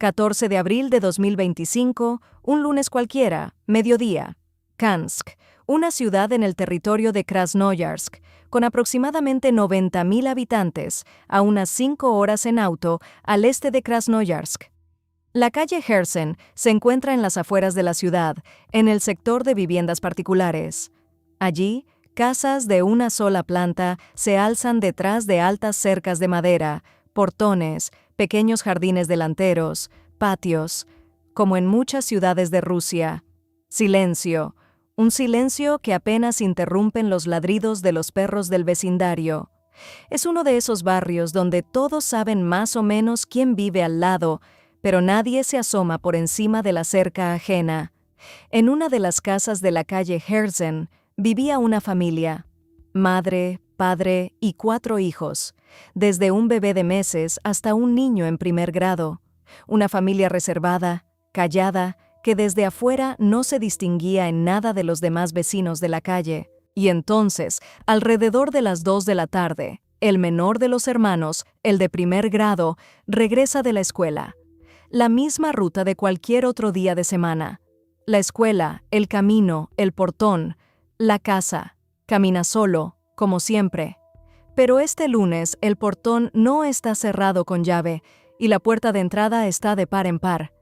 14 de abril de 2025, un lunes cualquiera, mediodía. Kansk, una ciudad en el territorio de Krasnoyarsk, con aproximadamente 90.000 habitantes, a unas 5 horas en auto al este de Krasnoyarsk. La calle Herzen se encuentra en las afueras de la ciudad, en el sector de viviendas particulares. Allí, casas de una sola planta se alzan detrás de altas cercas de madera, portones, pequeños jardines delanteros, patios, como en muchas ciudades de Rusia. Silencio, un silencio que apenas interrumpen los ladridos de los perros del vecindario. Es uno de esos barrios donde todos saben más o menos quién vive al lado, pero nadie se asoma por encima de la cerca ajena. En una de las casas de la calle Herzen vivía una familia: madre, padre y 4 hijos, desde un bebé de meses hasta un niño en primer grado. Una familia reservada, callada, que desde afuera no se distinguía en nada de los demás vecinos de la calle. Y entonces, alrededor de las 2 de la tarde, el menor de los hermanos, el de primer grado, regresa de la escuela. La misma ruta de cualquier otro día de semana. La escuela, el camino, el portón, la casa. Camina solo, como siempre. Pero este lunes el portón no está cerrado con llave y la puerta de entrada está de par en par.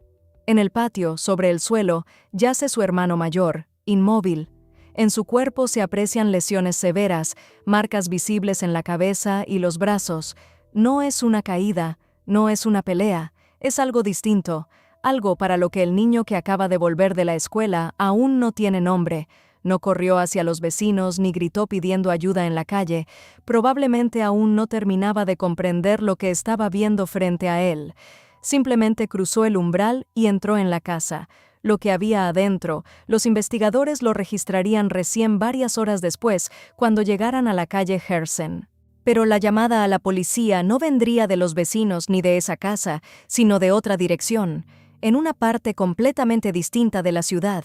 En el patio, sobre el suelo, yace su hermano mayor, inmóvil. En su cuerpo se aprecian lesiones severas, marcas visibles en la cabeza y los brazos. No es una caída, no es una pelea. Es algo distinto, algo para lo que el niño que acaba de volver de la escuela aún no tiene nombre. No corrió hacia los vecinos ni gritó pidiendo ayuda en la calle. Probablemente aún no terminaba de comprender lo que estaba viendo frente a él. Simplemente cruzó el umbral y entró en la casa. Lo que había adentro, los investigadores lo registrarían recién varias horas después, cuando llegaran a la calle Herzen. Pero la llamada a la policía no vendría de los vecinos ni de esa casa, sino de otra dirección, en una parte completamente distinta de la ciudad.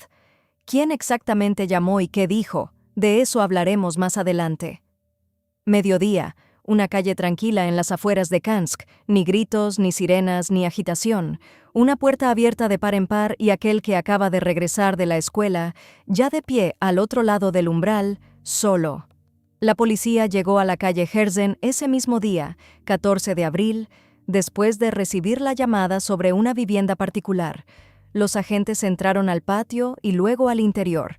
¿Quién exactamente llamó y qué dijo? De eso hablaremos más adelante. Mediodía, una calle tranquila en las afueras de Kansk, ni gritos, ni sirenas, ni agitación. Una puerta abierta de par en par y aquel que acaba de regresar de la escuela, ya de pie al otro lado del umbral, solo. La policía llegó a la calle Herzen ese mismo día, 14 de abril, después de recibir la llamada sobre una vivienda particular. Los agentes entraron al patio y luego al interior.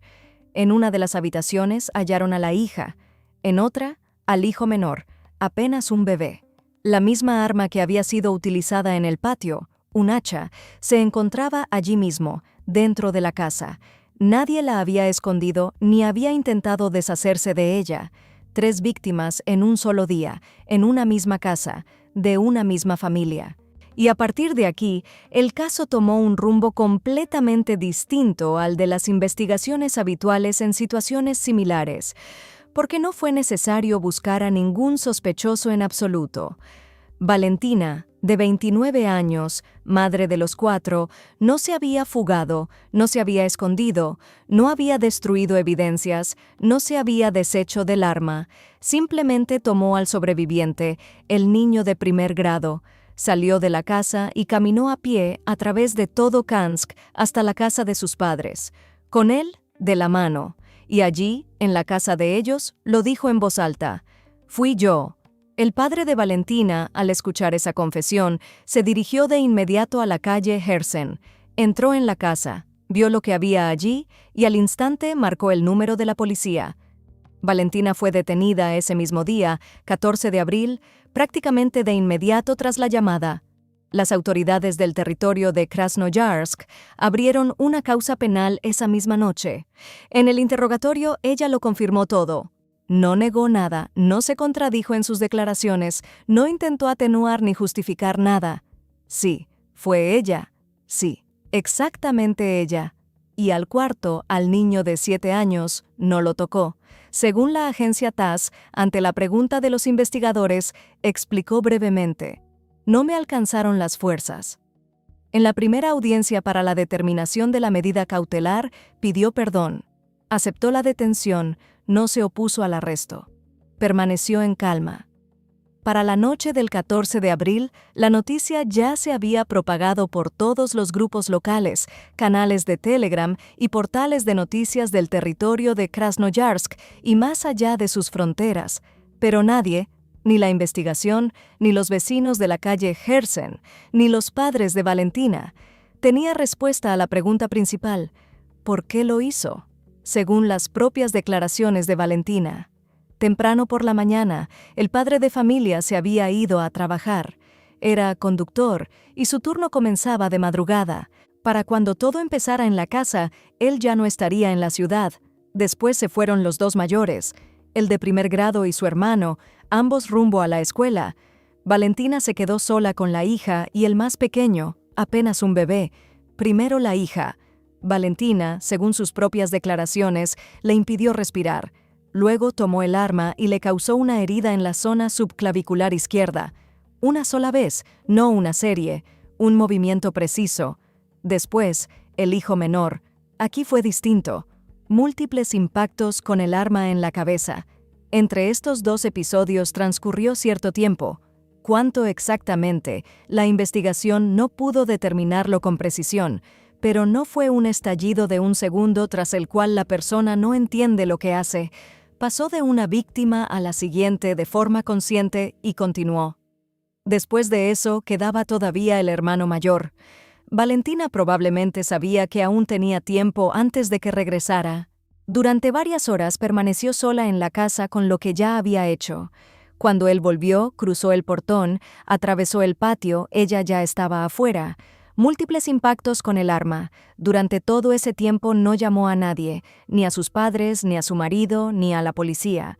En una de las habitaciones hallaron a la hija, en otra, al hijo menor, apenas un bebé. La misma arma que había sido utilizada en el patio, un hacha, se encontraba allí mismo, dentro de la casa. Nadie la había escondido ni había intentado deshacerse de ella. 3 víctimas en un solo día, en una misma casa, de una misma familia. Y a partir de aquí, el caso tomó un rumbo completamente distinto al de las investigaciones habituales en situaciones similares, porque no fue necesario buscar a ningún sospechoso en absoluto. Valentina, de 29 años, madre de los 4, no se había fugado, no se había escondido, no había destruido evidencias, no se había deshecho del arma. Simplemente tomó al sobreviviente, el niño de primer grado, salió de la casa y caminó a pie a través de todo Kansk hasta la casa de sus padres, con él de la mano, y allí, en la casa de ellos, lo dijo en voz alta: «Fui yo». El padre de Valentina, al escuchar esa confesión, se dirigió de inmediato a la calle Herzen, entró en la casa, vio lo que había allí y al instante marcó el número de la policía. Valentina fue detenida ese mismo día, 14 de abril, prácticamente de inmediato tras la llamada. Las autoridades del territorio de Krasnoyarsk abrieron una causa penal esa misma noche. En el interrogatorio ella lo confirmó todo. No negó nada, no se contradijo en sus declaraciones, no intentó atenuar ni justificar nada. Sí, fue ella. Sí, exactamente ella. Y al cuarto, al niño de 7 años, no lo tocó. Según la agencia TASS, ante la pregunta de los investigadores, explicó brevemente: «No me alcanzaron las fuerzas». En la primera audiencia para la determinación de la medida cautelar, pidió perdón. Aceptó la detención, no se opuso al arresto. Permaneció en calma. Para la noche del 14 de abril, la noticia ya se había propagado por todos los grupos locales, canales de Telegram y portales de noticias del territorio de Krasnoyarsk y más allá de sus fronteras. Pero nadie, ni la investigación, ni los vecinos de la calle Hersen, ni los padres de Valentina, tenía respuesta a la pregunta principal: ¿por qué lo hizo? Según las propias declaraciones de Valentina. Temprano por la mañana, el padre de familia se había ido a trabajar. Era conductor y su turno comenzaba de madrugada. Para cuando todo empezara en la casa, él ya no estaría en la ciudad. Después se fueron los dos mayores, el de primer grado y su hermano, ambos rumbo a la escuela. Valentina se quedó sola con la hija y el más pequeño, apenas un bebé. Primero la hija. Valentina, según sus propias declaraciones, le impidió respirar. Luego tomó el arma y le causó una herida en la zona subclavicular izquierda. Una sola vez, no una serie, un movimiento preciso. Después, el hijo menor. Aquí fue distinto. Múltiples impactos con el arma en la cabeza. Entre estos dos episodios transcurrió cierto tiempo. ¿Cuánto exactamente? La investigación no pudo determinarlo con precisión, pero no fue un estallido de un segundo tras el cual la persona no entiende lo que hace. Pasó de una víctima a la siguiente de forma consciente y continuó. Después de eso quedaba todavía el hermano mayor. Valentina probablemente sabía que aún tenía tiempo antes de que regresara. Durante varias horas permaneció sola en la casa con lo que ya había hecho. Cuando él volvió, cruzó el portón, atravesó el patio, ella ya estaba afuera. Múltiples impactos con el arma. Durante todo ese tiempo no llamó a nadie, ni a sus padres, ni a su marido, ni a la policía.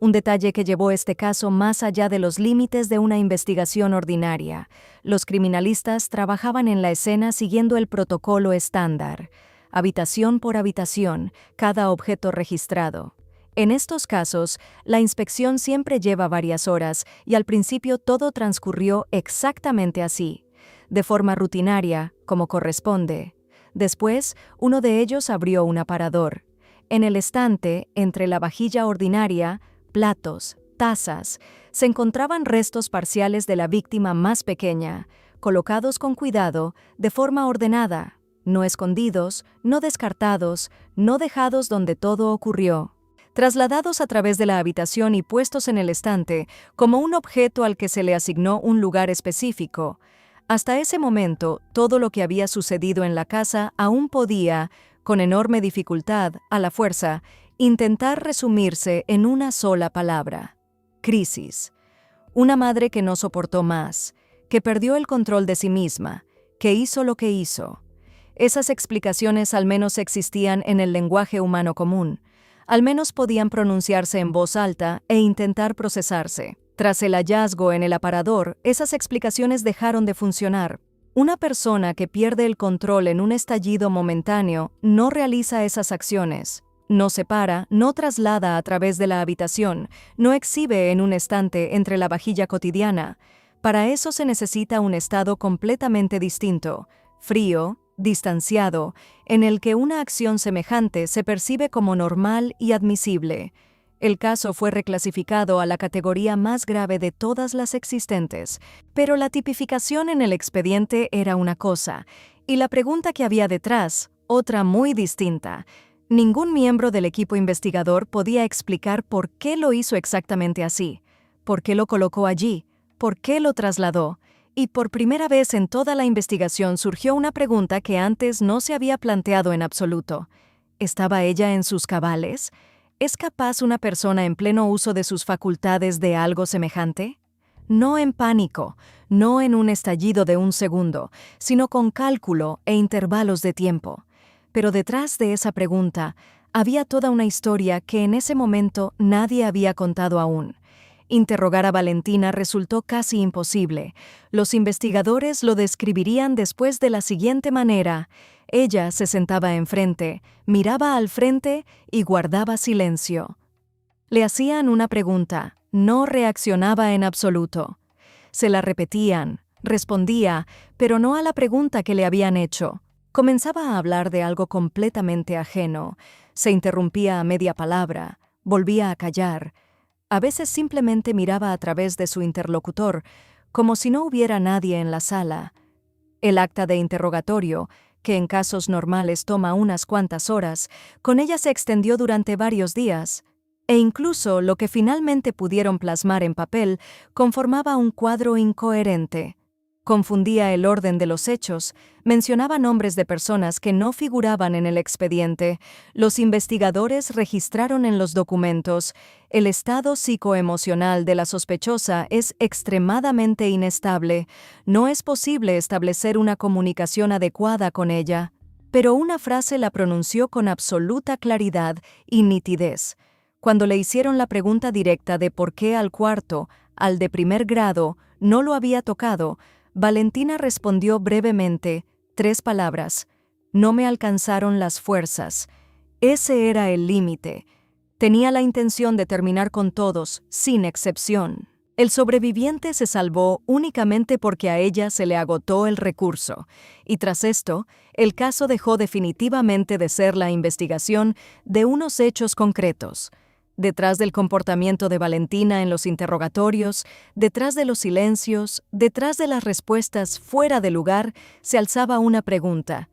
Un detalle que llevó este caso más allá de los límites de una investigación ordinaria. Los criminalistas trabajaban en la escena siguiendo el protocolo estándar. Habitación por habitación, cada objeto registrado. En estos casos, la inspección siempre lleva varias horas y al principio todo transcurrió exactamente así, de forma rutinaria, como corresponde. Después, uno de ellos abrió un aparador. En el estante, entre la vajilla ordinaria, platos, tazas, se encontraban restos parciales de la víctima más pequeña, colocados con cuidado, de forma ordenada, no escondidos, no descartados, no dejados donde todo ocurrió. Trasladados a través de la habitación y puestos en el estante como un objeto al que se le asignó un lugar específico. Hasta ese momento, todo lo que había sucedido en la casa aún podía, con enorme dificultad, a la fuerza, intentar resumirse en una sola palabra: crisis. Una madre que no soportó más, que perdió el control de sí misma, que hizo lo que hizo. Esas explicaciones al menos existían en el lenguaje humano común. Al menos podían pronunciarse en voz alta e intentar procesarse. Tras el hallazgo en el aparador, esas explicaciones dejaron de funcionar. Una persona que pierde el control en un estallido momentáneo no realiza esas acciones. No separa, no traslada a través de la habitación, no exhibe en un estante entre la vajilla cotidiana. Para eso se necesita un estado completamente distinto, frío, distanciado, en el que una acción semejante se percibe como normal y admisible. El caso fue reclasificado a la categoría más grave de todas las existentes, pero la tipificación en el expediente era una cosa, y la pregunta que había detrás, otra muy distinta. Ningún miembro del equipo investigador podía explicar por qué lo hizo exactamente así, por qué lo colocó allí, por qué lo trasladó, y por primera vez en toda la investigación surgió una pregunta que antes no se había planteado en absoluto. ¿Estaba ella en sus cabales? ¿Es capaz una persona en pleno uso de sus facultades de algo semejante? No en pánico, no en un estallido de un segundo, sino con cálculo e intervalos de tiempo. Pero detrás de esa pregunta había toda una historia que en ese momento nadie había contado aún. Interrogar a Valentina resultó casi imposible. Los investigadores lo describirían después de la siguiente manera: ella se sentaba enfrente, miraba al frente y guardaba silencio. Le hacían una pregunta, no reaccionaba en absoluto. Se la repetían, respondía, pero no a la pregunta que le habían hecho. Comenzaba a hablar de algo completamente ajeno, se interrumpía a media palabra, volvía a callar. A veces simplemente miraba a través de su interlocutor, como si no hubiera nadie en la sala. El acta de interrogatorio, que en casos normales toma unas cuantas horas, con ella se extendió durante varios días, e incluso lo que finalmente pudieron plasmar en papel conformaba un cuadro incoherente. Confundía el orden de los hechos, mencionaba nombres de personas que no figuraban en el expediente. Los investigadores registraron en los documentos: el estado psicoemocional de la sospechosa es extremadamente inestable. No es posible establecer una comunicación adecuada con ella. Pero una frase la pronunció con absoluta claridad y nitidez. Cuando le hicieron la pregunta directa de por qué al cuarto, al de primer grado, no lo había tocado, Valentina respondió brevemente, 3 palabras: no me alcanzaron las fuerzas. Ese era el límite. Tenía la intención de terminar con todos, sin excepción. El sobreviviente se salvó únicamente porque a ella se le agotó el recurso, y tras esto, el caso dejó definitivamente de ser la investigación de unos hechos concretos. Detrás del comportamiento de Valentina en los interrogatorios, detrás de los silencios, detrás de las respuestas fuera de lugar, se alzaba una pregunta: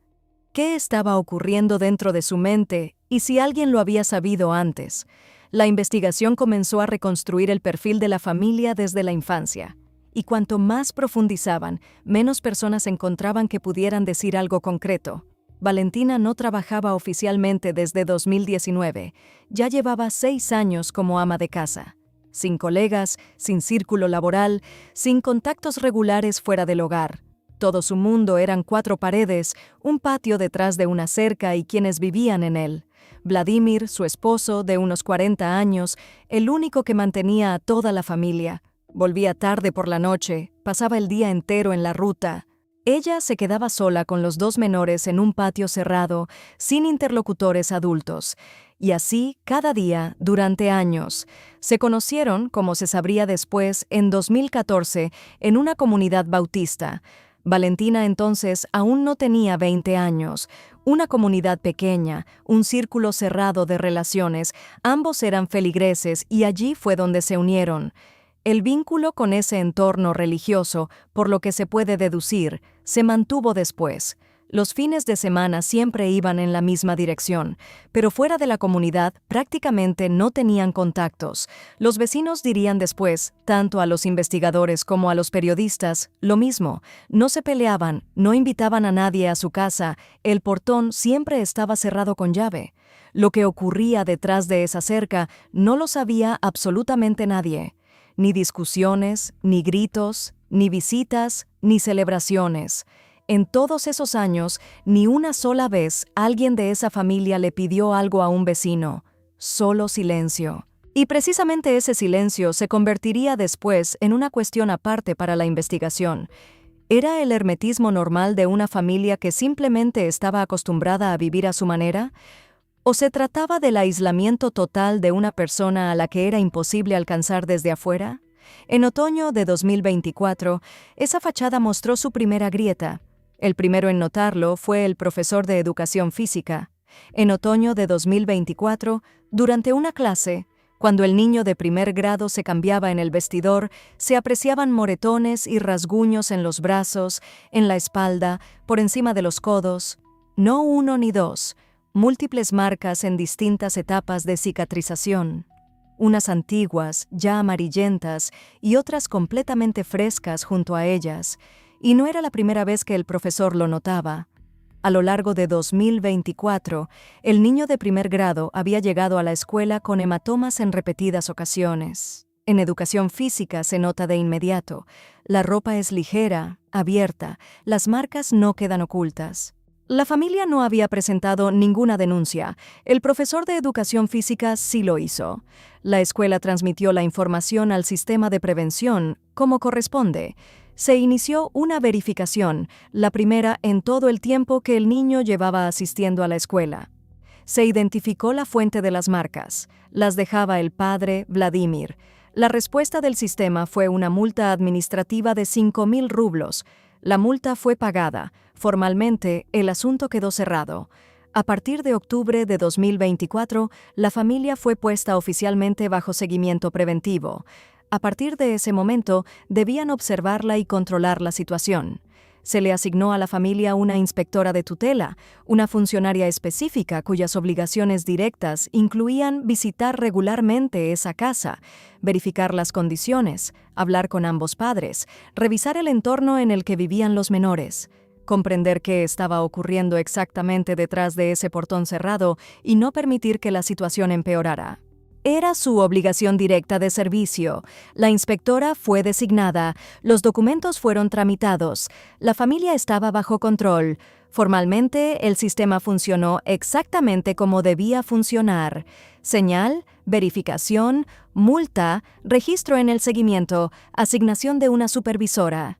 ¿qué estaba ocurriendo dentro de su mente y si alguien lo había sabido antes? La investigación comenzó a reconstruir el perfil de la familia desde la infancia, y cuanto más profundizaban, menos personas encontraban que pudieran decir algo concreto. Valentina no trabajaba oficialmente desde 2019, ya llevaba 6 años como ama de casa. Sin colegas, sin círculo laboral, sin contactos regulares fuera del hogar. Todo su mundo eran 4 paredes, un patio detrás de una cerca y quienes vivían en él. Vladimir, su esposo, de unos 40 años, el único que mantenía a toda la familia. Volvía tarde por la noche, pasaba el día entero en la ruta. Ella se quedaba sola con los 2 menores en un patio cerrado, sin interlocutores adultos. Y así, cada día, durante años. Se conocieron, como se sabría después, en 2014, en una comunidad bautista. Valentina entonces aún no tenía 20 años. Una comunidad pequeña, un círculo cerrado de relaciones, ambos eran feligreses y allí fue donde se unieron. El vínculo con ese entorno religioso, por lo que se puede deducir, se mantuvo después. Los fines de semana siempre iban en la misma dirección, pero fuera de la comunidad prácticamente no tenían contactos. Los vecinos dirían después, tanto a los investigadores como a los periodistas, lo mismo. No se peleaban, no invitaban a nadie a su casa, el portón siempre estaba cerrado con llave. Lo que ocurría detrás de esa cerca no lo sabía absolutamente nadie. Ni discusiones, ni gritos, ni visitas, ni celebraciones. En todos esos años, ni una sola vez alguien de esa familia le pidió algo a un vecino. Solo silencio. Y precisamente ese silencio se convertiría después en una cuestión aparte para la investigación. ¿Era el hermetismo normal de una familia que simplemente estaba acostumbrada a vivir a su manera? ¿O se trataba del aislamiento total de una persona a la que era imposible alcanzar desde afuera? En otoño de 2024, esa fachada mostró su primera grieta. El primero en notarlo fue el profesor de educación física. En otoño de 2024, durante una clase, cuando el niño de primer grado se cambiaba en el vestidor, se apreciaban moretones y rasguños en los brazos, en la espalda, por encima de los codos. No 1 ni 2, múltiples marcas en distintas etapas de cicatrización. Unas antiguas, ya amarillentas, y otras completamente frescas junto a ellas. Y no era la primera vez que el profesor lo notaba. A lo largo de 2024, el niño de primer grado había llegado a la escuela con hematomas en repetidas ocasiones. En educación física se nota de inmediato. La ropa es ligera, abierta, las marcas no quedan ocultas. La familia no había presentado ninguna denuncia. El profesor de educación física sí lo hizo. La escuela transmitió la información al sistema de prevención, como corresponde. Se inició una verificación, la primera en todo el tiempo que el niño llevaba asistiendo a la escuela. Se identificó la fuente de las marcas. Las dejaba el padre, Vladimir. La respuesta del sistema fue una multa administrativa de 5.000 rublos. La multa fue pagada. Formalmente, el asunto quedó cerrado. A partir de octubre de 2024, la familia fue puesta oficialmente bajo seguimiento preventivo. A partir de ese momento, debían observarla y controlar la situación. Se le asignó a la familia una inspectora de tutela, una funcionaria específica cuyas obligaciones directas incluían visitar regularmente esa casa, verificar las condiciones, hablar con ambos padres, revisar el entorno en el que vivían los menores, comprender qué estaba ocurriendo exactamente detrás de ese portón cerrado y no permitir que la situación empeorara. Era su obligación directa de servicio. La inspectora fue designada, los documentos fueron tramitados, la familia estaba bajo control. Formalmente, el sistema funcionó exactamente como debía funcionar. Señal, verificación, multa, registro en el seguimiento, asignación de una supervisora.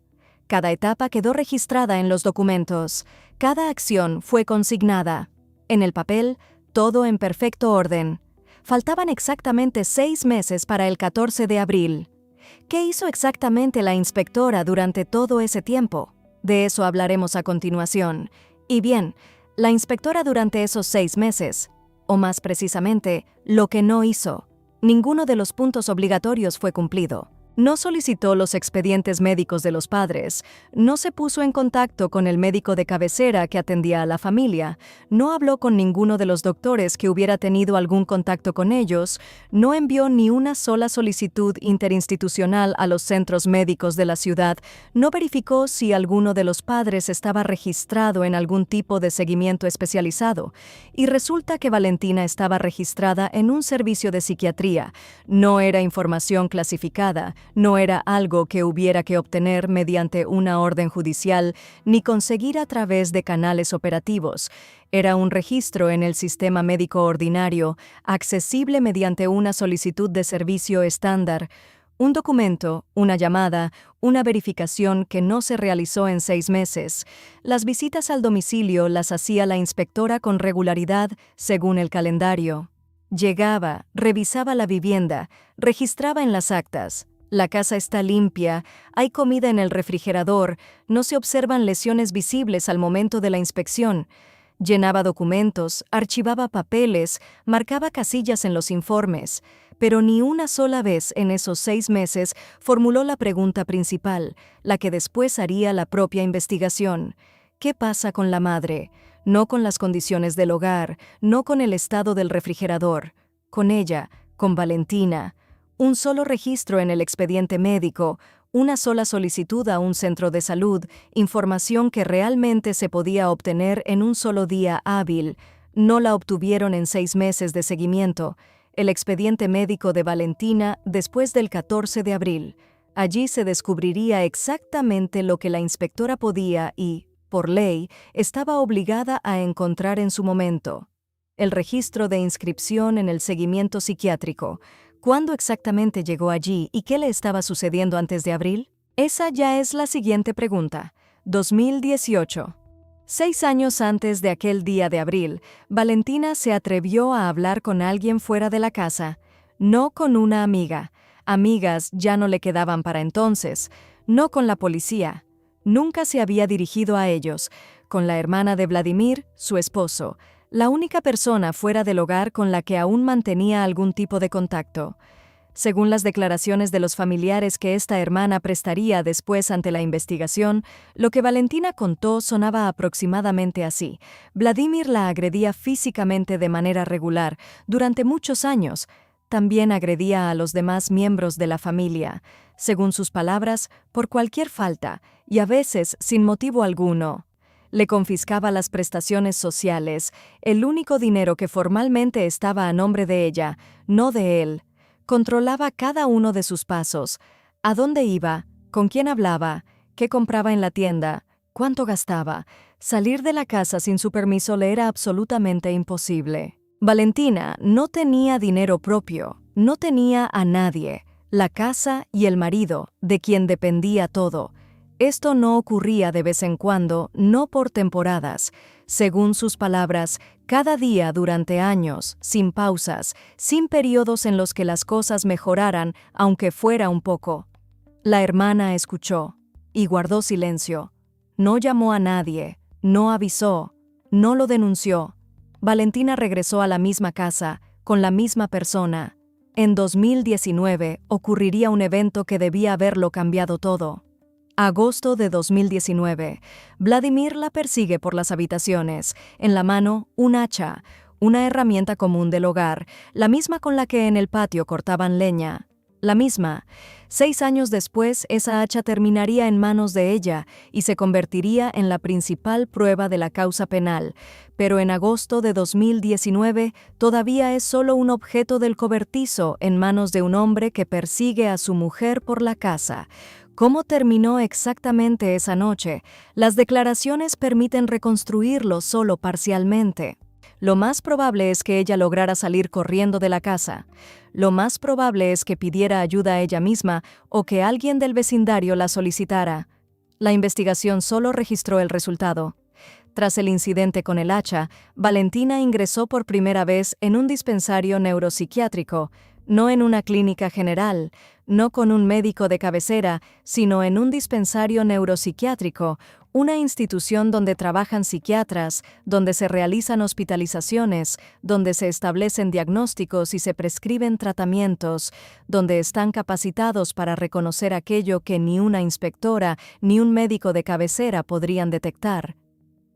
Cada etapa quedó registrada en los documentos. Cada acción fue consignada. En el papel, todo en perfecto orden. Faltaban exactamente 6 meses para el 14 de abril. ¿Qué hizo exactamente la inspectora durante todo ese tiempo? De eso hablaremos a continuación. Y bien, la inspectora durante esos 6 meses, o más precisamente, lo que no hizo. Ninguno de los puntos obligatorios fue cumplido. No solicitó los expedientes médicos de los padres, no se puso en contacto con el médico de cabecera que atendía a la familia, no habló con ninguno de los doctores que hubiera tenido algún contacto con ellos, no envió ni una sola solicitud interinstitucional a los centros médicos de la ciudad, no verificó si alguno de los padres estaba registrado en algún tipo de seguimiento especializado, y resulta que Valentina estaba registrada en un servicio de psiquiatría, no era información clasificada, no era algo que hubiera que obtener mediante una orden judicial ni conseguir a través de canales operativos. Era un registro en el sistema médico ordinario, accesible mediante una solicitud de servicio estándar, un documento, una llamada, una verificación que no se realizó en 6 meses. Las visitas al domicilio las hacía la inspectora con regularidad según el calendario. Llegaba, revisaba la vivienda, registraba en las actas. La casa está limpia, hay comida en el refrigerador, no se observan lesiones visibles al momento de la inspección. Llenaba documentos, archivaba papeles, marcaba casillas en los informes, pero ni una sola vez en esos 6 meses formuló la pregunta principal, la que después haría la propia investigación. ¿Qué pasa con la madre? No con las condiciones del hogar, no con el estado del refrigerador. Con ella, con Valentina. Un solo registro en el expediente médico, una sola solicitud a un centro de salud, información que realmente se podía obtener en un solo día hábil. No la obtuvieron en 6 meses de seguimiento. El expediente médico de Valentina después del 14 de abril. Allí se descubriría exactamente lo que la inspectora podía y, por ley, estaba obligada a encontrar en su momento. El registro de inscripción en el seguimiento psiquiátrico. ¿Cuándo exactamente llegó allí y qué le estaba sucediendo antes de abril? Esa ya es la siguiente pregunta. 2018. 6 años antes de aquel día de abril, Valentina se atrevió a hablar con alguien fuera de la casa, no con una amiga. Amigas ya no le quedaban para entonces, no con la policía. Nunca se había dirigido a ellos, con la hermana de Vladimir, su esposo, la única persona fuera del hogar con la que aún mantenía algún tipo de contacto. Según las declaraciones de los familiares que esta hermana prestaría después ante la investigación, lo que Valentina contó sonaba aproximadamente así. Vladimir la agredía físicamente de manera regular durante muchos años. También agredía a los demás miembros de la familia, según sus palabras, por cualquier falta, y a veces sin motivo alguno. Le confiscaba las prestaciones sociales, el único dinero que formalmente estaba a nombre de ella, no de él. Controlaba cada uno de sus pasos, a dónde iba, con quién hablaba, qué compraba en la tienda, cuánto gastaba. Salir de la casa sin su permiso le era absolutamente imposible. Valentina no tenía dinero propio, no tenía a nadie, la casa y el marido, de quien dependía todo. Esto no ocurría de vez en cuando, no por temporadas. Según sus palabras, cada día durante años, sin pausas, sin periodos en los que las cosas mejoraran, aunque fuera un poco. La hermana escuchó y guardó silencio. No llamó a nadie, no avisó, no lo denunció. Valentina regresó a la misma casa, con la misma persona. En 2019 ocurriría un evento que debía haberlo cambiado todo. Agosto de 2019. Vladimir la persigue por las habitaciones. En la mano, un hacha, una herramienta común del hogar, la misma con la que en el patio cortaban leña. La misma. 6 años después, esa hacha terminaría en manos de ella y se convertiría en la principal prueba de la causa penal. Pero en agosto de 2019, todavía es solo un objeto del cobertizo en manos de un hombre que persigue a su mujer por la casa. ¿Cómo terminó exactamente esa noche? Las declaraciones permiten reconstruirlo solo parcialmente. Lo más probable es que ella lograra salir corriendo de la casa. Lo más probable es que pidiera ayuda a ella misma o que alguien del vecindario la solicitara. La investigación solo registró el resultado. Tras el incidente con el hacha, Valentina ingresó por primera vez en un dispensario neuropsiquiátrico, no en una clínica general, no con un médico de cabecera, sino en un dispensario neuropsiquiátrico, una institución donde trabajan psiquiatras, donde se realizan hospitalizaciones, donde se establecen diagnósticos y se prescriben tratamientos, donde están capacitados para reconocer aquello que ni una inspectora ni un médico de cabecera podrían detectar.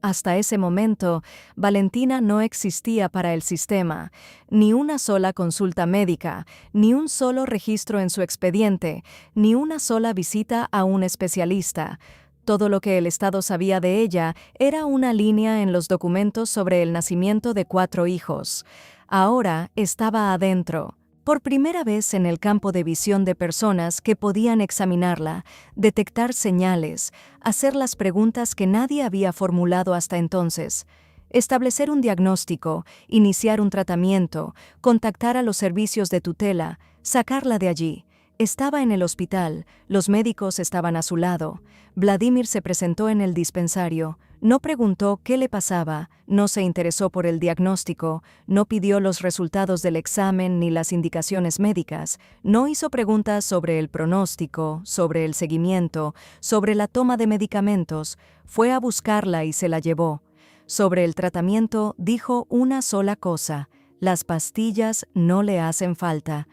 Hasta ese momento, Valentina no existía para el sistema, ni una sola consulta médica, ni un solo registro en su expediente, ni una sola visita a un especialista. Todo lo que el Estado sabía de ella era una línea en los documentos sobre el nacimiento de 4 hijos. Ahora estaba adentro. Por primera vez en el campo de visión de personas que podían examinarla, detectar señales, hacer las preguntas que nadie había formulado hasta entonces, establecer un diagnóstico, iniciar un tratamiento, contactar a los servicios de tutela, sacarla de allí. Estaba en el hospital, los médicos estaban a su lado. Vladimir se presentó en el dispensario, no preguntó qué le pasaba, no se interesó por el diagnóstico, no pidió los resultados del examen ni las indicaciones médicas, no hizo preguntas sobre el pronóstico, sobre el seguimiento, sobre la toma de medicamentos, fue a buscarla y se la llevó. Sobre el tratamiento dijo una sola cosa: las pastillas no le hacen falta.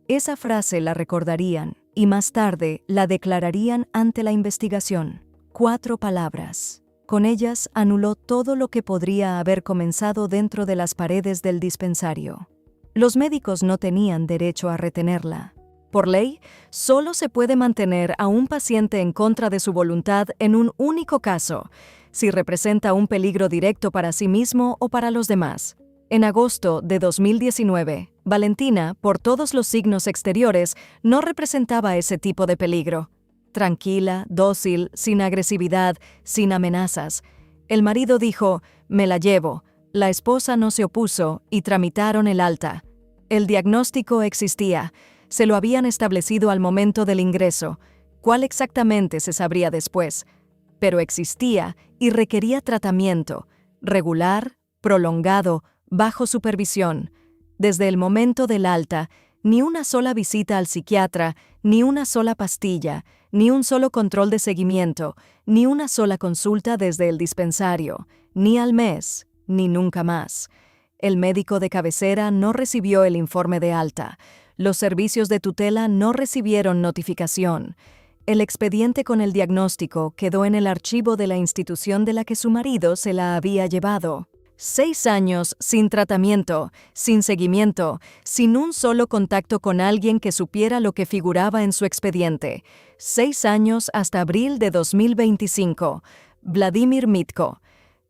Esa frase la recordarían y más tarde la declararían ante la investigación. 4 palabras. Con ellas anuló todo lo que podría haber comenzado dentro de las paredes del dispensario. Los médicos no tenían derecho a retenerla. Por ley, solo se puede mantener a un paciente en contra de su voluntad en un único caso, si representa un peligro directo para sí mismo o para los demás. En agosto de 2019, Valentina, por todos los signos exteriores, no representaba ese tipo de peligro. Tranquila, dócil, sin agresividad, sin amenazas. El marido dijo: «Me la llevo». La esposa no se opuso y tramitaron el alta. El diagnóstico existía. Se lo habían establecido al momento del ingreso. ¿Cuál exactamente se sabría después? Pero existía y requería tratamiento, regular, prolongado, bajo supervisión. Desde el momento del alta, ni una sola visita al psiquiatra, ni una sola pastilla, ni un solo control de seguimiento, ni una sola consulta desde el dispensario, ni al mes, ni nunca más. El médico de cabecera no recibió el informe de alta. Los servicios de tutela no recibieron notificación. El expediente con el diagnóstico quedó en el archivo de la institución de la que su marido se la había llevado. 6 años sin tratamiento, sin seguimiento, sin un solo contacto con alguien que supiera lo que figuraba en su expediente. 6 años hasta abril de 2025. Vladimir Mitko.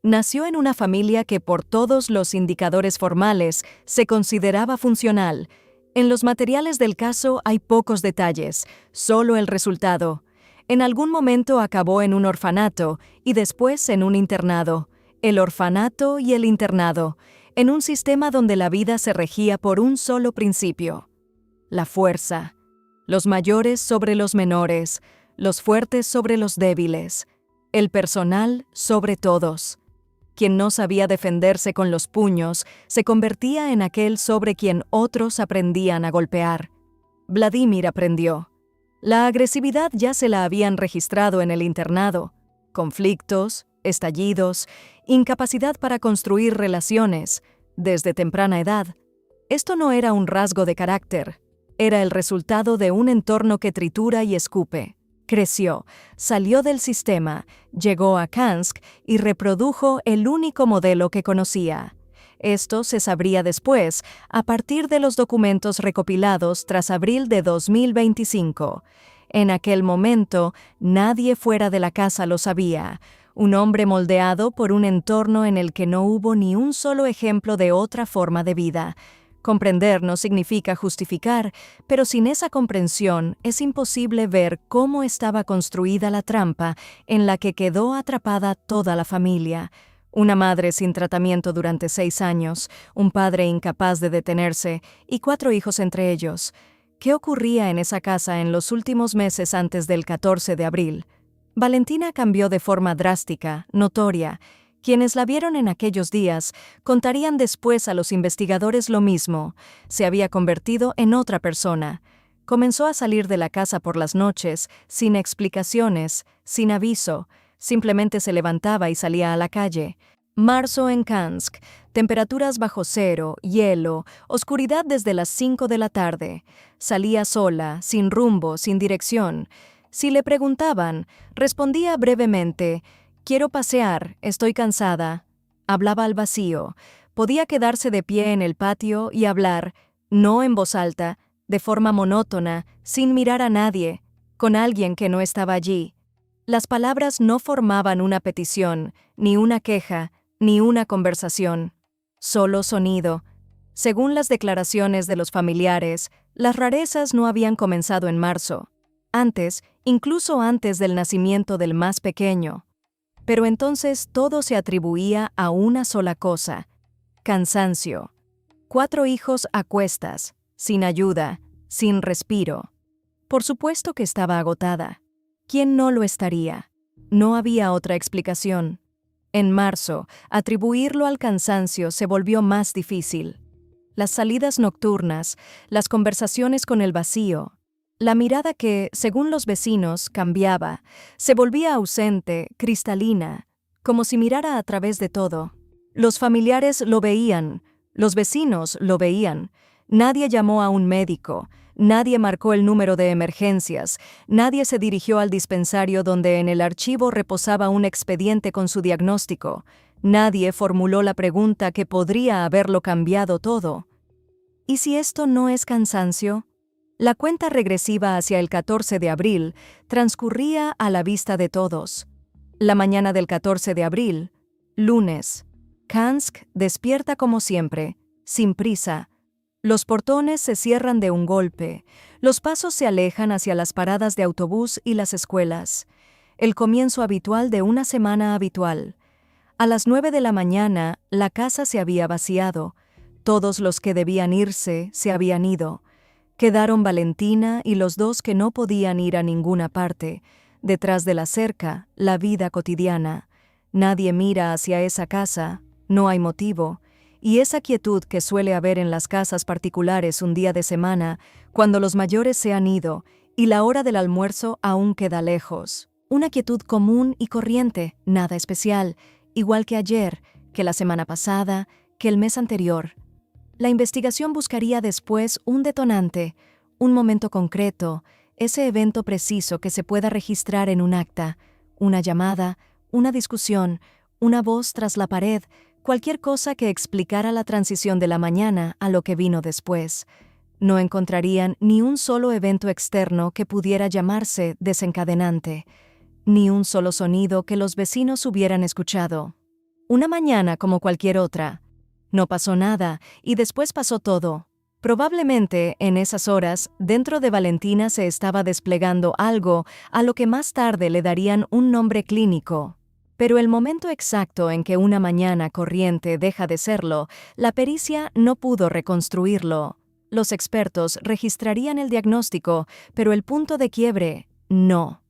Nació en una familia que por todos los indicadores formales se consideraba funcional. En los materiales del caso hay pocos detalles, solo el resultado. En algún momento acabó en un orfanato y después en un internado. El orfanato y el internado, en un sistema donde la vida se regía por un solo principio: la fuerza. Los mayores sobre los menores, los fuertes sobre los débiles, el personal sobre todos. Quien no sabía defenderse con los puños se convertía en aquel sobre quien otros aprendían a golpear. Vladimir aprendió. La agresividad ya se la habían registrado en el internado. Conflictos, estallidos, incapacidad para construir relaciones desde temprana edad. Esto no era un rasgo de carácter, era el resultado de un entorno que tritura y escupe. Creció, salió del sistema, llegó a Kansk y reprodujo el único modelo que conocía. Esto se sabría después, a partir de los documentos recopilados tras abril de 2025. En aquel momento, nadie fuera de la casa lo sabía. Un hombre moldeado por un entorno en el que no hubo ni un solo ejemplo de otra forma de vida. Comprender no significa justificar, pero sin esa comprensión es imposible ver cómo estaba construida la trampa en la que quedó atrapada toda la familia. Una madre sin tratamiento durante 6 años, un padre incapaz de detenerse y 4 hijos entre ellos. ¿Qué ocurría en esa casa en los últimos meses antes del 14 de abril? Valentina cambió de forma drástica, notoria. Quienes la vieron en aquellos días contarían después a los investigadores lo mismo. Se había convertido en otra persona. Comenzó a salir de la casa por las noches, sin explicaciones, sin aviso. Simplemente se levantaba y salía a la calle. Marzo en Kansk, temperaturas bajo cero, hielo, oscuridad desde las 5 de la tarde. Salía sola, sin rumbo, sin dirección. Si le preguntaban, respondía brevemente: «Quiero pasear, estoy cansada». Hablaba al vacío. Podía quedarse de pie en el patio y hablar, no en voz alta, de forma monótona, sin mirar a nadie, con alguien que no estaba allí. Las palabras no formaban una petición, ni una queja, ni una conversación. Solo sonido. Según las declaraciones de los familiares, las rarezas no habían comenzado en marzo. Antes, incluso antes del nacimiento del más pequeño. Pero entonces todo se atribuía a una sola cosa: cansancio. 4 hijos a cuestas, sin ayuda, sin respiro. Por supuesto que estaba agotada. ¿Quién no lo estaría? No había otra explicación. En marzo, atribuirlo al cansancio se volvió más difícil. Las salidas nocturnas, las conversaciones con el vacío, la mirada que, según los vecinos, cambiaba, se volvía ausente, cristalina, como si mirara a través de todo. Los familiares lo veían, los vecinos lo veían. Nadie llamó a un médico, nadie marcó el número de emergencias, nadie se dirigió al dispensario donde en el archivo reposaba un expediente con su diagnóstico, nadie formuló la pregunta que podría haberlo cambiado todo. ¿Y si esto no es cansancio? La cuenta regresiva hacia el 14 de abril transcurría a la vista de todos. La mañana del 14 de abril, lunes. Kansk despierta como siempre, sin prisa. Los portones se cierran de un golpe. Los pasos se alejan hacia las paradas de autobús y las escuelas. El comienzo habitual de una semana habitual. A las 9 de la mañana, la casa se había vaciado. Todos los que debían irse se habían ido. Quedaron Valentina y los 2 que no podían ir a ninguna parte. Detrás de la cerca, la vida cotidiana. Nadie mira hacia esa casa, no hay motivo. Y esa quietud que suele haber en las casas particulares un día de semana, cuando los mayores se han ido y la hora del almuerzo aún queda lejos. Una quietud común y corriente, nada especial, igual que ayer, que la semana pasada, que el mes anterior. La investigación buscaría después un detonante, un momento concreto, ese evento preciso que se pueda registrar en un acta, una llamada, una discusión, una voz tras la pared, cualquier cosa que explicara la transición de la mañana a lo que vino después. No encontrarían ni un solo evento externo que pudiera llamarse desencadenante, ni un solo sonido que los vecinos hubieran escuchado. Una mañana como cualquier otra. No pasó nada, y después pasó todo. Probablemente, en esas horas, dentro de Valentina se estaba desplegando algo a lo que más tarde le darían un nombre clínico. Pero el momento exacto en que una mañana corriente deja de serlo, la pericia no pudo reconstruirlo. Los expertos registrarían el diagnóstico, pero el punto de quiebre, no.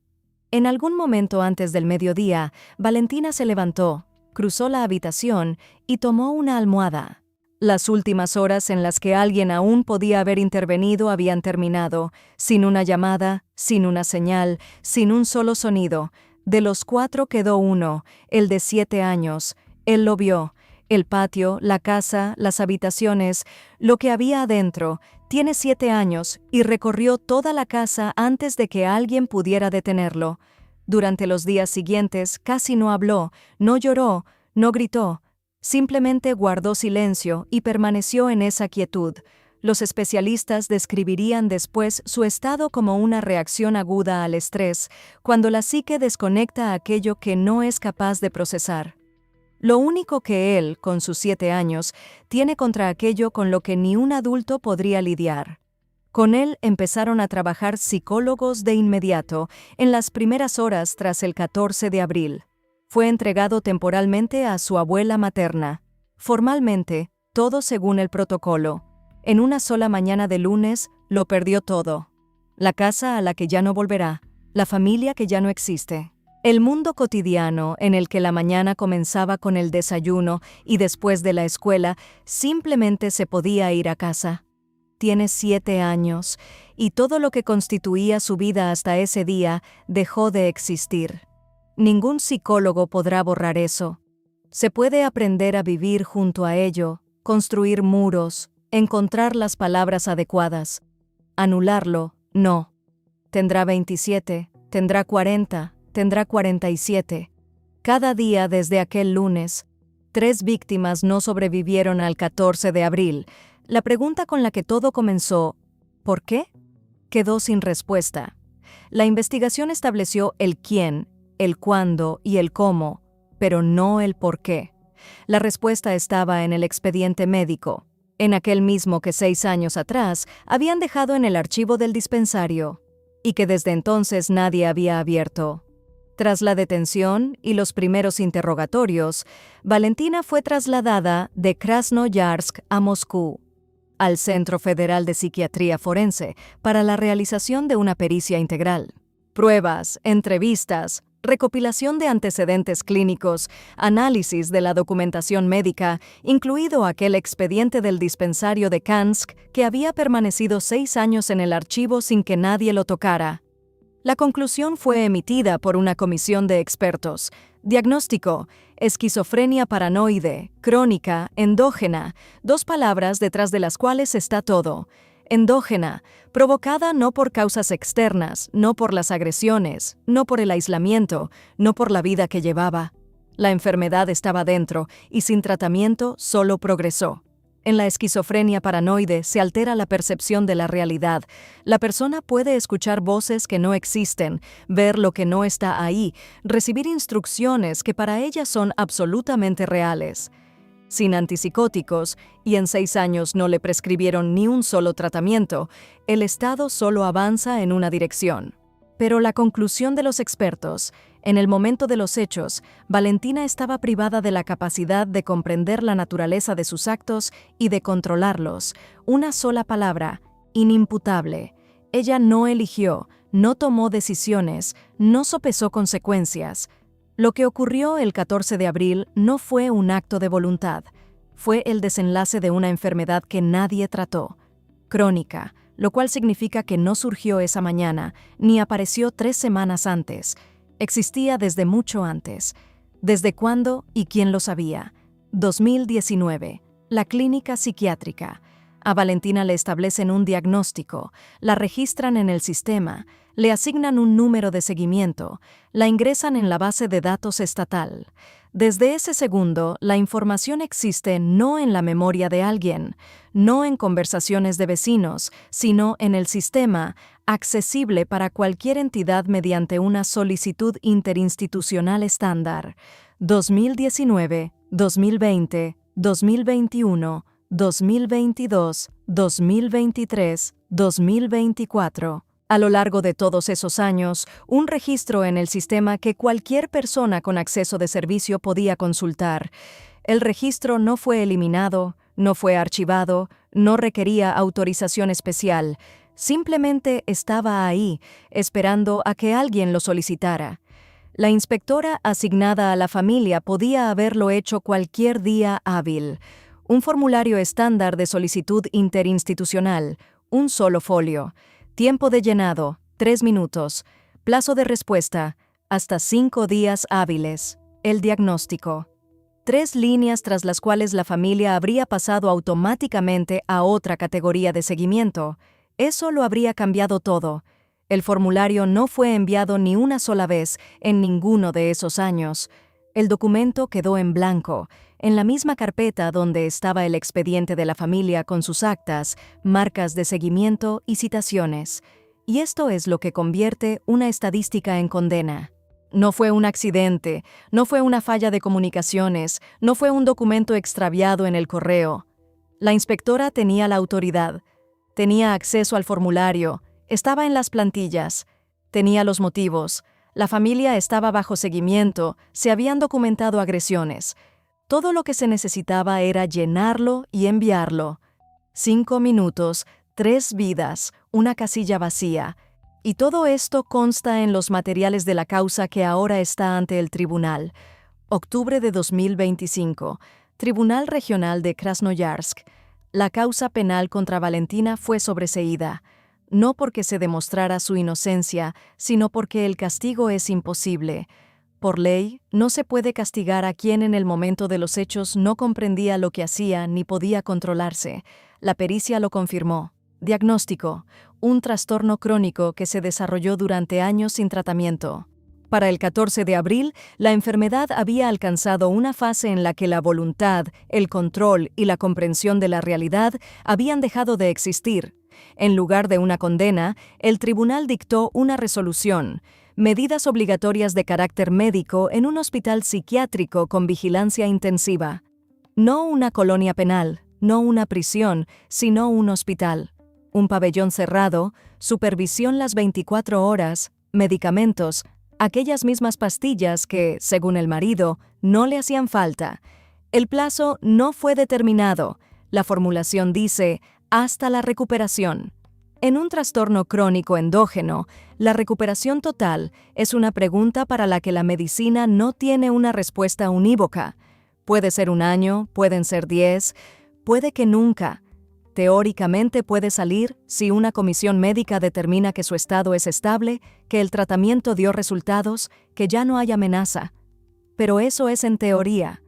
En algún momento antes del mediodía, Valentina se levantó, cruzó la habitación y tomó una almohada. Las últimas horas en las que alguien aún podía haber intervenido habían terminado, sin una llamada, sin una señal, sin un solo sonido. De los 4 quedó uno, el de 7 años. Él lo vio. El patio, la casa, las habitaciones, lo que había adentro. Tiene 7 años y recorrió toda la casa antes de que alguien pudiera detenerlo. Durante los días siguientes casi no habló, no lloró, no gritó. Simplemente guardó silencio y permaneció en esa quietud. Los especialistas describirían después su estado como una reacción aguda al estrés, cuando la psique desconecta aquello que no es capaz de procesar. Lo único que él, con sus 7 años, tiene contra aquello con lo que ni un adulto podría lidiar. Con él empezaron a trabajar psicólogos de inmediato, en las primeras horas tras el 14 de abril. Fue entregado temporalmente a su abuela materna. Formalmente, todo según el protocolo. En una sola mañana de lunes, lo perdió todo. La casa a la que ya no volverá, la familia que ya no existe. El mundo cotidiano en el que la mañana comenzaba con el desayuno y después de la escuela, simplemente se podía ir a casa. Tiene 7 años, y todo lo que constituía su vida hasta ese día dejó de existir. Ningún psicólogo podrá borrar eso. Se puede aprender a vivir junto a ello, construir muros, encontrar las palabras adecuadas. Anularlo, no. Tendrá 27, tendrá 40, tendrá 47. Cada día desde aquel lunes, 3 víctimas no sobrevivieron al 14 de abril. La pregunta con la que todo comenzó, ¿por qué?, quedó sin respuesta. La investigación estableció el quién, el cuándo y el cómo, pero no el por qué. La respuesta estaba en el expediente médico, en aquel mismo que 6 años atrás habían dejado en el archivo del dispensario, y que desde entonces nadie había abierto. Tras la detención y los primeros interrogatorios, Valentina fue trasladada de Krasnoyarsk a Moscú, al Centro Federal de Psiquiatría Forense, para la realización de una pericia integral. Pruebas, entrevistas, recopilación de antecedentes clínicos, análisis de la documentación médica, incluido aquel expediente del dispensario de Kansk que había permanecido 6 años en el archivo sin que nadie lo tocara. La conclusión fue emitida por una comisión de expertos. Diagnóstico: esquizofrenia paranoide, crónica, endógena, 2 palabras detrás de las cuales está todo. Endógena, provocada no por causas externas, no por las agresiones, no por el aislamiento, no por la vida que llevaba. La enfermedad estaba dentro y sin tratamiento solo progresó. En la esquizofrenia paranoide se altera la percepción de la realidad. La persona puede escuchar voces que no existen, ver lo que no está ahí, recibir instrucciones que para ella son absolutamente reales. Sin antipsicóticos, y en 6 años no le prescribieron ni un solo tratamiento, el estado solo avanza en una dirección. Pero la conclusión de los expertos: en el momento de los hechos, Valentina estaba privada de la capacidad de comprender la naturaleza de sus actos y de controlarlos. Una sola palabra: inimputable. Ella no eligió, no tomó decisiones, no sopesó consecuencias. Lo que ocurrió el 14 de abril no fue un acto de voluntad. Fue el desenlace de una enfermedad que nadie trató. Crónica, lo cual significa que no surgió esa mañana, ni apareció 3 semanas antes. Existía desde mucho antes. ¿Desde cuándo y quién lo sabía? 2019. La clínica psiquiátrica. A Valentina le establecen un diagnóstico, la registran en el sistema, le asignan un número de seguimiento, la ingresan en la base de datos estatal. Desde ese segundo, la información existe no en la memoria de alguien, no en conversaciones de vecinos, sino en el sistema, accesible para cualquier entidad mediante una solicitud interinstitucional estándar. 2019, 2020, 2021, 2022, 2023, 2024. A lo largo de todos esos años, un registro en el sistema que cualquier persona con acceso de servicio podía consultar. El registro no fue eliminado, no fue archivado, no requería autorización especial. Simplemente estaba ahí, esperando a que alguien lo solicitara. La inspectora asignada a la familia podía haberlo hecho cualquier día hábil. Un formulario estándar de solicitud interinstitucional, un solo folio. Tiempo de llenado, 3 minutos. Plazo de respuesta, hasta 5 días hábiles. El diagnóstico. 3 líneas tras las cuales la familia habría pasado automáticamente a otra categoría de seguimiento. Eso lo habría cambiado todo. El formulario no fue enviado ni una sola vez en ninguno de esos años. El documento quedó en blanco, en la misma carpeta donde estaba el expediente de la familia con sus actas, marcas de seguimiento y citaciones. Y esto es lo que convierte una estadística en condena. No fue un accidente, no fue una falla de comunicaciones, no fue un documento extraviado en el correo. La inspectora tenía la autoridad, tenía acceso al formulario, estaba en las plantillas, tenía los motivos, la familia estaba bajo seguimiento, se habían documentado agresiones. Todo lo que se necesitaba era llenarlo y enviarlo. 5 minutos, 3 vidas, una casilla vacía. Y todo esto consta en los materiales de la causa que ahora está ante el tribunal. Octubre de 2025. Tribunal Regional de Krasnoyarsk. La causa penal contra Valentina fue sobreseída. No porque se demostrara su inocencia, sino porque el castigo es imposible. Por ley, no se puede castigar a quien en el momento de los hechos no comprendía lo que hacía ni podía controlarse. La pericia lo confirmó. Diagnóstico: un trastorno crónico que se desarrolló durante años sin tratamiento. Para el 14 de abril, la enfermedad había alcanzado una fase en la que la voluntad, el control y la comprensión de la realidad habían dejado de existir. En lugar de una condena, el tribunal dictó una resolución: medidas obligatorias de carácter médico en un hospital psiquiátrico con vigilancia intensiva. No una colonia penal, no una prisión, sino un hospital. Un pabellón cerrado, supervisión las 24 horas, medicamentos, aquellas mismas pastillas que, según el marido, no le hacían falta. El plazo no fue determinado. La formulación dice, hasta la recuperación. En un trastorno crónico endógeno, la recuperación total es una pregunta para la que la medicina no tiene una respuesta unívoca. Puede ser 1 año, pueden ser 10, puede que nunca. Teóricamente puede salir si una comisión médica determina que su estado es estable, que el tratamiento dio resultados, que ya no hay amenaza. Pero eso es en teoría.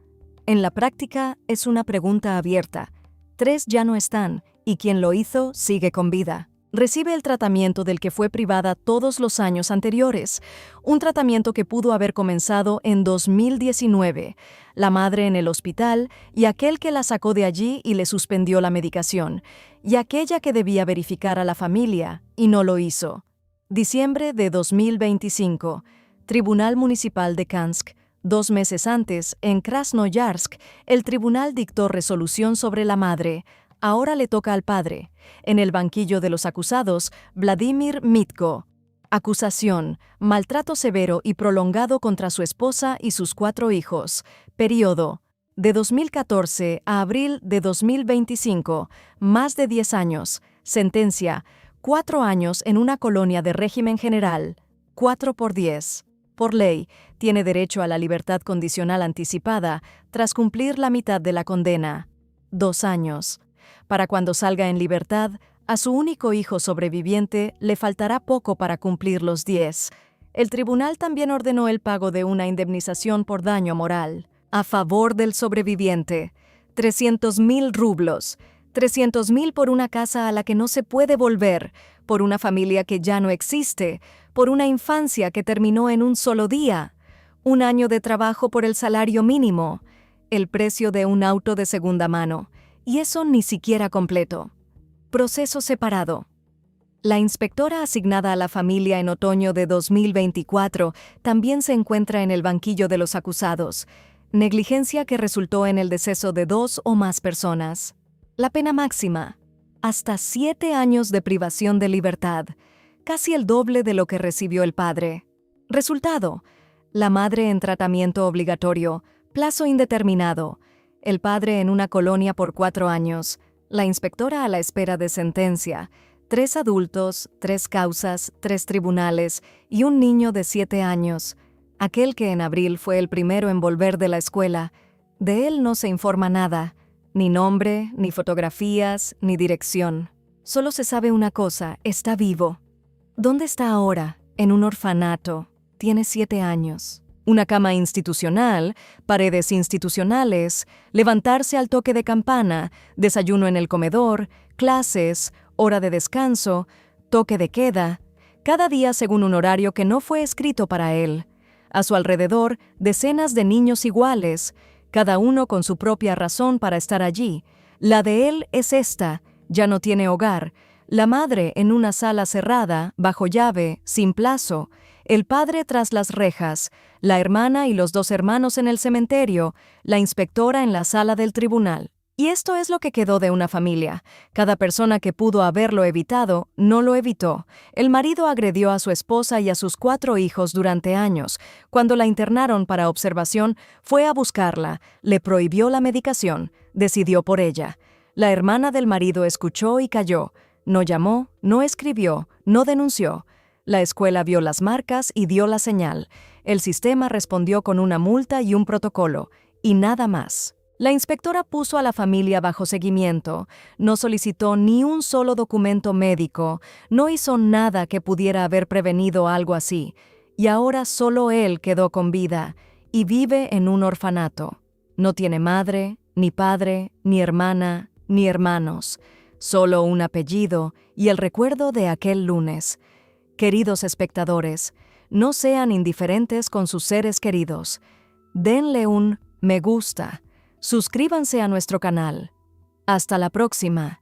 En la práctica es una pregunta abierta. 3 ya no están, y quien lo hizo sigue con vida. Recibe el tratamiento del que fue privada todos los años anteriores, un tratamiento que pudo haber comenzado en 2019, la madre en el hospital y aquel que la sacó de allí y le suspendió la medicación, y aquella que debía verificar a la familia y no lo hizo. Diciembre de 2025, Tribunal Municipal de Kansk. 2 meses antes, en Krasnoyarsk, el tribunal dictó resolución sobre la madre. Ahora le toca al padre. En el banquillo de los acusados, Vladimir Mitko. Acusación: maltrato severo y prolongado contra su esposa y sus 4 hijos. Periodo: de 2014 a abril de 2025, más de 10 años. Sentencia: 4 años en una colonia de régimen general. 4 por 10. Por ley, tiene derecho a la libertad condicional anticipada tras cumplir la mitad de la condena. 2 años. Para cuando salga en libertad, a su único hijo sobreviviente le faltará poco para cumplir los 10. El tribunal también ordenó el pago de una indemnización por daño moral. A favor del sobreviviente, 300.000 rublos. 300.000 por una casa a la que no se puede volver, por una familia que ya no existe, por una infancia que terminó en un solo día, 1 año de trabajo por el salario mínimo, el precio de un auto de segunda mano. Y eso ni siquiera completo. Proceso separado. La inspectora asignada a la familia en otoño de 2024 también se encuentra en el banquillo de los acusados. Negligencia que resultó en el deceso de 2 o más personas. La pena máxima: hasta 7 años de privación de libertad, casi el doble de lo que recibió el padre. Resultado: la madre en tratamiento obligatorio, plazo indeterminado. El padre en una colonia por 4 años, la inspectora a la espera de sentencia, 3 adultos, 3 causas, 3 tribunales y un niño de 7 años, aquel que en abril fue el primero en volver de la escuela. De él no se informa nada, ni nombre, ni fotografías, ni dirección. Solo se sabe una cosa: está vivo. ¿Dónde está ahora? En un orfanato. tiene 7 años. Una cama institucional, paredes institucionales, levantarse al toque de campana, desayuno en el comedor, clases, hora de descanso, toque de queda, cada día según un horario que no fue escrito para él. A su alrededor, decenas de niños iguales, cada uno con su propia razón para estar allí. La de él es esta: ya no tiene hogar. La madre en una sala cerrada, bajo llave, sin plazo. El padre tras las rejas, la hermana y los 2 hermanos en el cementerio, la inspectora en la sala del tribunal. Y esto es lo que quedó de una familia. Cada persona que pudo haberlo evitado, no lo evitó. El marido agredió a su esposa y a sus 4 hijos durante años. Cuando la internaron para observación, fue a buscarla, le prohibió la medicación, decidió por ella. La hermana del marido escuchó y calló. No llamó, no escribió, no denunció. La escuela vio las marcas y dio la señal. El sistema respondió con una multa y un protocolo, y nada más. La inspectora puso a la familia bajo seguimiento, no solicitó ni un solo documento médico, no hizo nada que pudiera haber prevenido algo así, y ahora solo él quedó con vida, y vive en un orfanato. No tiene madre, ni padre, ni hermana, ni hermanos, solo un apellido y el recuerdo de aquel lunes. Queridos espectadores, no sean indiferentes con sus seres queridos. Denle un me gusta. Suscríbanse a nuestro canal. Hasta la próxima.